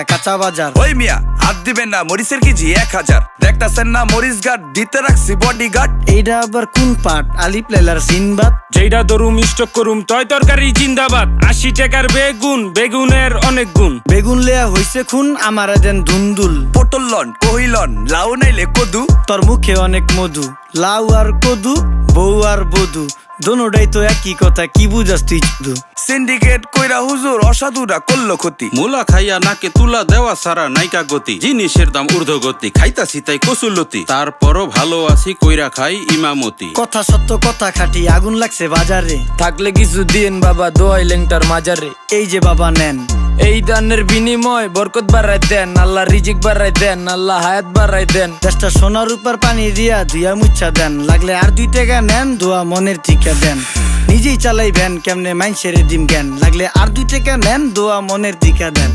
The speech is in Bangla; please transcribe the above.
কাঁচা বাজার। ওই মিয়া হাত দিবেন না, মরিচের কেজি 1000। দেখতাছেন না মরিচ গার্ড দিতে রাখছি বডি গার্ড। এইটা আবার কোন পাট? আলিপ লাইলার সিনবাদ। যেইটা ধরুম স্টক করুম তয় তরকারি জিন্দাবাদ। 80 টাকার বেগুন, বেগুনের অনেক গুণ। বেগুন লেয়া হইছে খুন, আমারে দেন ধুন্দুল। পটল লন, কহিলন, লাউ নাইলে কদু। তোর মুখে অনেক মধু, লাউ আর কদু, বউ আর বধু, দোনোটাই তো একই কথা, কি বুঝাস তুই শুধু? সিন্ডিকেট কইরা হুজুর অসাধুরা করলো ক্ষতি। মুলা খাইয়া নাকে তুলা দেওয়া সারা নাইকা গতি। জিনিসের দাম ঊর্ধ্বগতি, খাইতাছি তাই কসুলতি। তারপরও ভালো আছি কইরা খাই ইমামতি। কথা সত্য কথা খাটি, আগুন লাগছে বাজারে। থাকলে কিছু দিয়েন বাবা, দোয়াই লেংটার মাজারে। এই যে বাবা নেন, এই দানের বিনিময় বরকত বাড়াই দেন, আল্লাহ রিজিক বাড়াই দেন, আল্লাহ হায়াত বাড়াই দেন। দেশটা সোনার উপর পানি দিয়া ধুইয়া মুচ্ছা দেন। লাগলে আর 2 টাকা নেন, দোয়া মনের ঠিকা দেন। নিজেই চালাই ভ্যান, কেমনে মাইনসেরে দিম জ্ঞান। লাগলে আর 2 টাকা নেন, দোয়া মনের ঠিকা দেন।